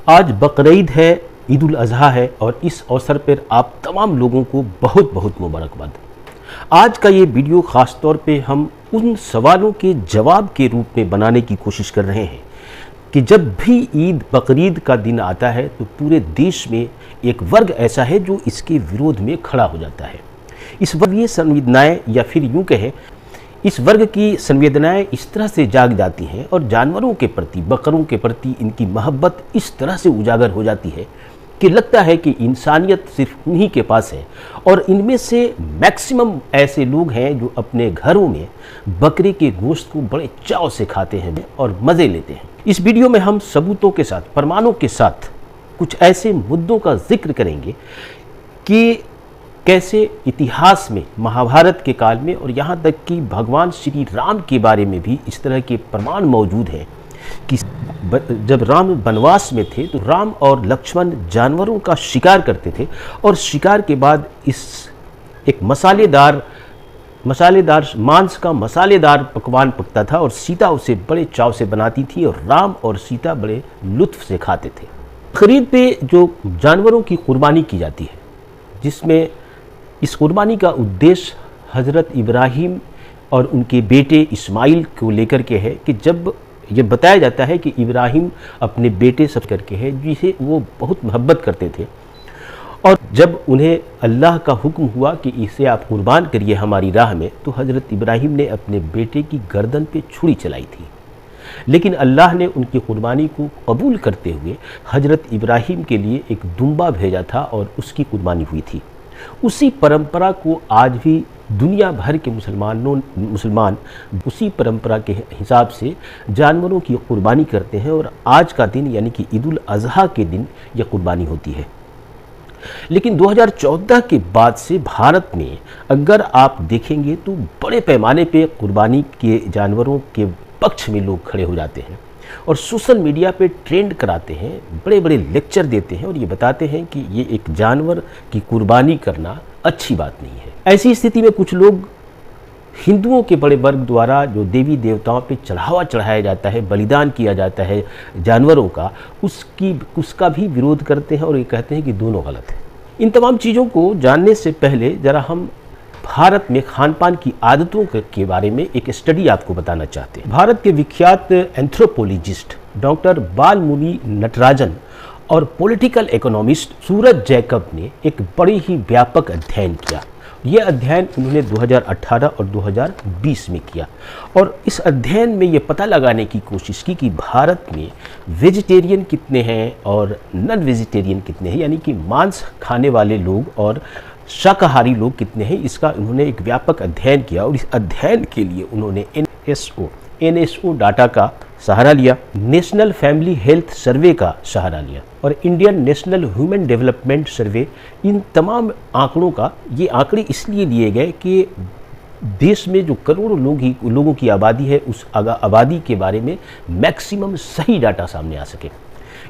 आज बकरीद है, ईद उल अज़हा है और इस अवसर पर आप तमाम लोगों को बहुत बहुत मुबारकबाद। आज का ये वीडियो ख़ास तौर पे हम उन सवालों के जवाब के रूप में बनाने की कोशिश कर रहे हैं कि जब भी ईद बकरीद का दिन आता है तो पूरे देश में एक वर्ग ऐसा है जो इसके विरोध में खड़ा हो जाता है। इस वर्गीय संवेदनाएं या फिर यूँ कहें इस वर्ग की संवेदनाएं इस तरह से जाग जाती हैं और जानवरों के प्रति, बकरों के प्रति इनकी मोहब्बत इस तरह से उजागर हो जाती है कि लगता है कि इंसानियत सिर्फ उन्हीं के पास है। और इनमें से मैक्सिमम ऐसे लोग हैं जो अपने घरों में बकरे के गोश्त को बड़े चाव से खाते हैं और मज़े लेते हैं। इस वीडियो में हम सबूतों के साथ, प्रमाणों के साथ कुछ ऐसे मुद्दों का जिक्र करेंगे कि कैसे इतिहास में, महाभारत के काल में और यहाँ तक कि भगवान श्री राम के बारे में भी इस तरह के प्रमाण मौजूद हैं कि जब राम वनवास में थे तो राम और लक्ष्मण जानवरों का शिकार करते थे और शिकार के बाद इस एक मसालेदार मांस का मसालेदार पकवान पकता था और सीता उसे बड़े चाव से बनाती थी और राम और सीता बड़े लुत्फ से खाते थे। खरीद पे जो जानवरों की कुर्बानी की जाती है, जिसमें इस कुर्बानी का उद्देश्य हज़रत इब्राहिम और उनके बेटे इस्माइल को लेकर के है कि जब ये बताया जाता है कि इब्राहिम अपने बेटे सब करके है जिसे वो बहुत मोहब्बत करते थे और जब उन्हें अल्लाह का हुक्म हुआ कि इसे आप कुर्बान करिए हमारी राह में, तो हज़रत इब्राहिम ने अपने बेटे की गर्दन पे छुरी चलाई थी। लेकिन अल्लाह ने उनकी कुर्बानी को कबूल करते हुए हज़रत इब्राहिम के लिए एक दुम्बा भेजा था और उसकी कुर्बानी हुई थी। उसी परंपरा को आज भी दुनिया भर के मुसलमान उसी परंपरा के हिसाब से जानवरों की कुर्बानी करते हैं और आज का दिन यानी कि ईद उल अज़हा के दिन यह कुर्बानी होती है। लेकिन 2014 के बाद से भारत में अगर आप देखेंगे तो बड़े पैमाने पे कुर्बानी के जानवरों के पक्ष में लोग खड़े हो जाते हैं और सोशल मीडिया पे ट्रेंड कराते हैं, बड़े बड़े लेक्चर देते हैं और ये बताते हैं कि ये एक जानवर की कुर्बानी करना अच्छी बात नहीं है। ऐसी स्थिति में कुछ लोग हिंदुओं के बड़े वर्ग द्वारा जो देवी देवताओं पे चढ़ावा चढ़ाया जाता है, बलिदान किया जाता है जानवरों का, उसका भी विरोध करते हैं और ये कहते हैं कि दोनों गलत है। इन तमाम चीज़ों को जानने से पहले ज़रा हम भारत में खान पान की आदतों के बारे में एक स्टडी आपको बताना चाहते हैं। भारत के विख्यात एंथ्रोपोलॉजिस्ट डॉक्टर बालमुनि नटराजन और पॉलिटिकल इकोनॉमिस्ट सूरज जैकब ने एक बड़ी ही व्यापक अध्ययन किया। यह अध्ययन उन्होंने 2018 और 2020 में किया और इस अध्ययन में ये पता लगाने की कोशिश की कि भारत में वेजिटेरियन कितने हैं और नॉन वेजिटेरियन कितने हैं, यानी कि मांस खाने वाले लोग और शाकाहारी लोग कितने हैं। इसका उन्होंने एक व्यापक अध्ययन किया और इस अध्ययन के लिए उन्होंने एनएसओ डाटा का सहारा लिया, नेशनल फैमिली हेल्थ सर्वे का सहारा लिया और इंडियन नेशनल ह्यूमन डेवलपमेंट सर्वे। इन तमाम आंकड़ों का ये आंकड़े इसलिए लिए गए कि देश में जो करोड़ों लोगों की आबादी है, उस आबादी के बारे में मैक्सिमम सही डाटा सामने आ सके।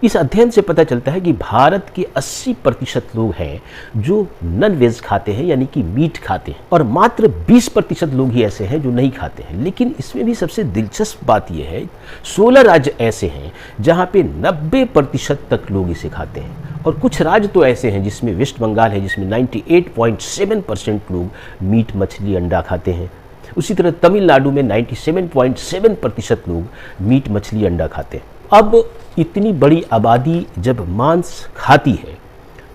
इस अध्ययन से पता चलता है कि भारत के 80% लोग हैं जो नॉन वेज खाते हैं, यानी कि मीट खाते हैं और मात्र 20% लोग ही ऐसे हैं जो नहीं खाते हैं। लेकिन इसमें भी सबसे दिलचस्प बात यह है 16 राज्य ऐसे हैं जहां पे 90% तक लोग इसे खाते हैं और कुछ राज्य तो ऐसे हैं जिसमें वेस्ट बंगाल है जिसमें 98.7% लोग मीट, मछली, अंडा खाते हैं। उसी तरह तमिलनाडु में 97.7% लोग मीट, मछली, अंडा खाते हैं। अब इतनी बड़ी आबादी जब मांस खाती है,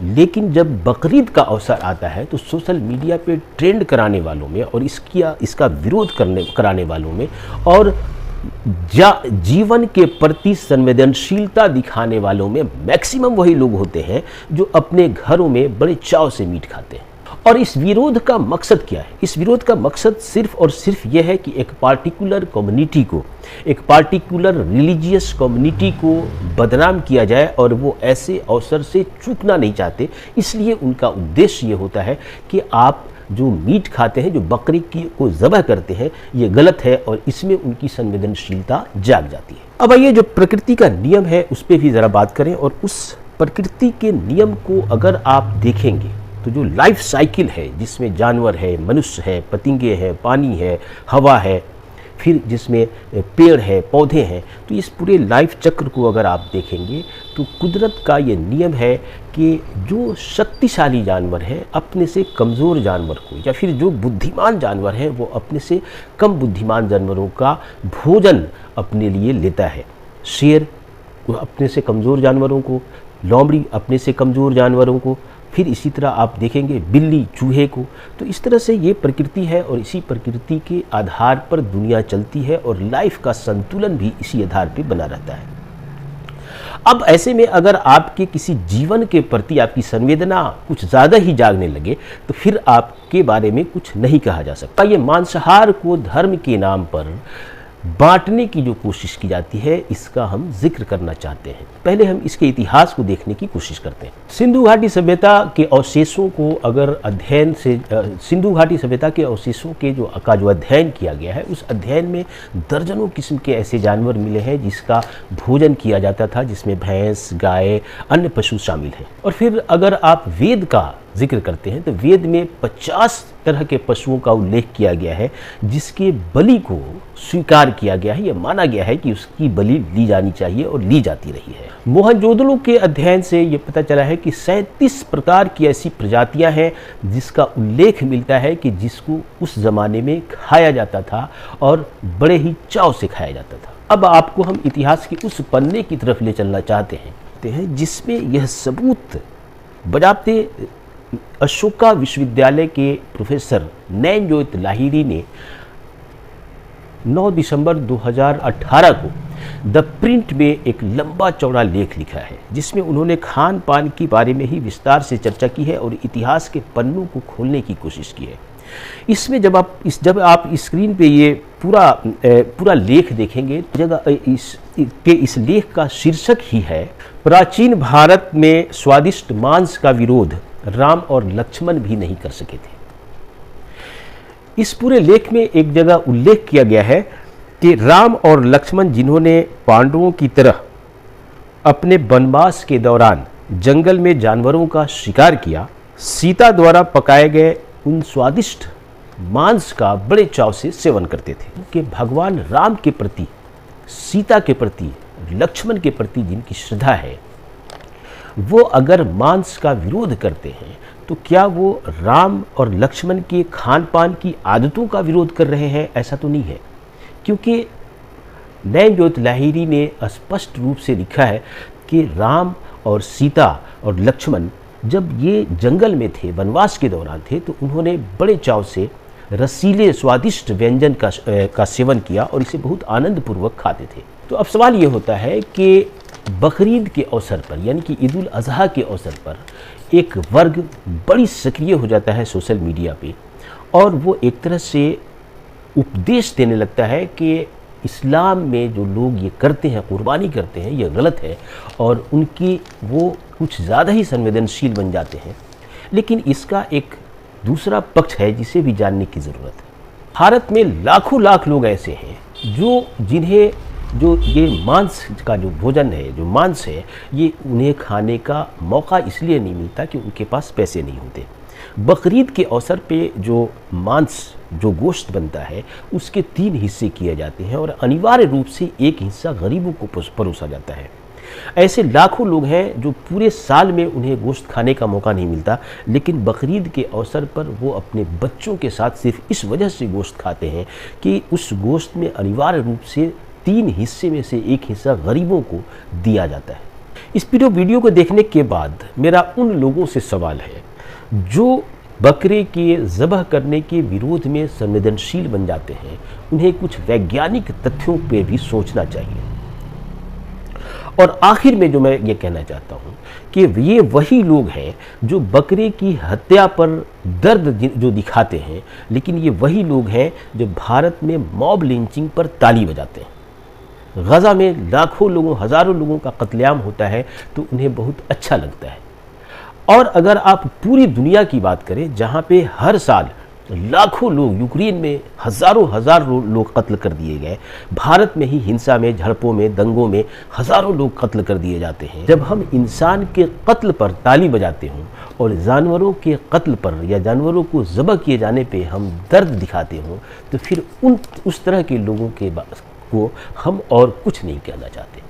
लेकिन जब बकरीद का अवसर आता है तो सोशल मीडिया पे ट्रेंड कराने वालों में और इसका विरोध कराने वालों में और जीवन के प्रति संवेदनशीलता दिखाने वालों में मैक्सिमम वही लोग होते हैं जो अपने घरों में बड़े चाव से मीट खाते हैं। और इस विरोध का मकसद क्या है? इस विरोध का मकसद सिर्फ और सिर्फ यह है कि एक पार्टिकुलर कम्युनिटी को, एक पार्टिकुलर रिलीजियस कम्युनिटी को बदनाम किया जाए और वो ऐसे अवसर से चूकना नहीं चाहते। इसलिए उनका उद्देश्य ये होता है कि आप जो मीट खाते हैं, जो बकरी को ज़बह करते हैं, ये गलत है और इसमें उनकी संवेदनशीलता जाग जाती है। अब आइए जो प्रकृति का नियम है उस पर भी ज़रा बात करें और उस प्रकृति के नियम को अगर आप देखेंगे तो जो लाइफ साइकिल है जिसमें जानवर है, मनुष्य है, पतंगे हैं, पानी है, हवा है, फिर जिसमें पेड़ है, पौधे हैं। तो इस पूरे लाइफ चक्र को अगर आप देखेंगे तो कुदरत का ये नियम है कि जो शक्तिशाली जानवर है अपने से कमज़ोर जानवर को, या फिर जो बुद्धिमान जानवर है वो अपने से कम बुद्धिमान जानवरों का भोजन अपने लिए लेता है। शेर अपने से कमज़ोर जानवरों को, लोमड़ी अपने से कमज़ोर जानवरों को, फिर इसी तरह आप देखेंगे बिल्ली चूहे को। तो इस तरह से ये प्रकृति है और इसी प्रकृति के आधार पर दुनिया चलती है और लाइफ का संतुलन भी इसी आधार पर बना रहता है। अब ऐसे में अगर आपके किसी जीवन के प्रति आपकी संवेदना कुछ ज़्यादा ही जागने लगे तो फिर आपके बारे में कुछ नहीं कहा जा सकता। ये मांसाहार को धर्म के नाम पर बांटने की जो कोशिश की जाती है इसका हम जिक्र करना चाहते हैं। पहले हम इसके इतिहास को देखने की कोशिश करते हैं। सिंधु घाटी सभ्यता के अवशेषों को अगर अध्ययन से सिंधु घाटी सभ्यता के अवशेषों के जो अध्ययन किया गया है उस अध्ययन में दर्जनों किस्म के ऐसे जानवर मिले हैं जिसका भोजन किया जाता था, जिसमें भैंस, गाय, अन्य पशु शामिल हैं। और फिर अगर आप वेद का जिक्र करते हैं तो वेद में 50 तरह के पशुओं का उल्लेख किया गया है जिसके बलि को स्वीकार किया गया है, यह माना गया है कि उसकी बलि ली जानी चाहिए और ली जाती रही है। मोहनजोदड़ो के अध्ययन से यह पता चला है कि 37 प्रकार की ऐसी प्रजातियां हैं जिसका उल्लेख मिलता है कि जिसको उस जमाने में खाया जाता था और बड़े ही चाव से खाया जाता था। अब आपको हम इतिहास के उस पन्ने की तरफ ले चलना चाहते हैं जिसमें यह सबूत बजाते अशोका विश्वविद्यालय के प्रोफेसर नैनजोत लाहिरी ने 9 दिसंबर 2018 को द प्रिंट में एक लंबा चौड़ा लेख लिखा है जिसमें उन्होंने खान पान के बारे में ही विस्तार से चर्चा की है और इतिहास के पन्नों को खोलने की कोशिश की है। इसमें जब आप स्क्रीन पे ये पूरा लेख देखेंगे इस लेख का शीर्षक ही है प्राचीन भारत में स्वादिष्ट मांस का विरोध राम और लक्ष्मण भी नहीं कर सके थे। इस पूरे लेख में एक जगह उल्लेख किया गया है कि राम और लक्ष्मण जिन्होंने पांडवों की तरह अपने वनवास के दौरान जंगल में जानवरों का शिकार किया, सीता द्वारा पकाए गए उन स्वादिष्ट मांस का बड़े चाव से सेवन करते थे। कि भगवान राम के प्रति, सीता के प्रति, लक्ष्मण के प्रति जिनकी श्रद्धा है वो अगर मांस का विरोध करते हैं तो क्या वो राम और लक्ष्मण के खान पान की आदतों का विरोध कर रहे हैं? ऐसा तो नहीं है, क्योंकि नैनजोत लाहिरी ने स्पष्ट रूप से लिखा है कि राम और सीता और लक्ष्मण जब ये जंगल में थे, वनवास के दौरान थे, तो उन्होंने बड़े चाव से रसीले स्वादिष्ट व्यंजन का सेवन किया और इसे बहुत आनंदपूर्वक खाते थे। तो अब सवाल ये होता है कि बकरीद के अवसर पर यानी कि ईद उल अजहा के अवसर पर एक वर्ग बड़ी सक्रिय हो जाता है सोशल मीडिया पे और वो एक तरह से उपदेश देने लगता है कि इस्लाम में जो लोग ये करते हैं, कुर्बानी करते हैं, ये गलत है और उनकी वो कुछ ज़्यादा ही संवेदनशील बन जाते हैं। लेकिन इसका एक दूसरा पक्ष है जिसे भी जानने की ज़रूरत है। भारत में लाखों लाख लोग ऐसे हैं जिन्हें जो ये मांस का जो भोजन है, जो मांस है, ये उन्हें खाने का मौका इसलिए नहीं मिलता कि उनके पास पैसे नहीं होते। बकरीद के अवसर पे जो मांस, जो गोश्त बनता है, उसके 3 हिस्से किए जाते हैं और अनिवार्य रूप से एक हिस्सा गरीबों को परोसा जाता है। ऐसे लाखों लोग हैं जो पूरे साल में उन्हें गोश्त खाने का मौका नहीं मिलता, लेकिन बकरीद के अवसर पर वो अपने बच्चों के साथ सिर्फ इस वजह से गोश्त खाते हैं कि उस गोश्त में अनिवार्य रूप से 3 हिस्से में से एक हिस्सा गरीबों को दिया जाता है। इस वीडियो को देखने के बाद मेरा उन लोगों से सवाल है जो बकरे के ज़बह करने के विरोध में संवेदनशील बन जाते हैं, उन्हें कुछ वैज्ञानिक तथ्यों पर भी सोचना चाहिए। और आखिर में जो मैं ये कहना चाहता हूँ कि ये वही लोग हैं जो बकरे की हत्या पर दर्द जो दिखाते हैं, लेकिन ये वही लोग हैं जो भारत में मॉब लिंचिंग पर ताली बजाते हैं। गज़ा में लाखों लोगों, हज़ारों लोगों का कत्लेआम होता है तो उन्हें बहुत अच्छा लगता है। और अगर आप पूरी दुनिया की बात करें जहाँ पे हर साल लाखों लोग यूक्रेन में हजारों लोग कत्ल कर दिए गए। भारत में ही हिंसा में, झड़पों में, दंगों में हजारों लोग कत्ल कर दिए जाते हैं। जब हम इंसान के कत्ल पर ताली बजाते हों और जानवरों के कत्ल पर या जानवरों को ज़बह किए जाने पे हम दर्द दिखाते हों, तो फिर उस तरह के लोगों के को हम और कुछ नहीं कहना चाहते।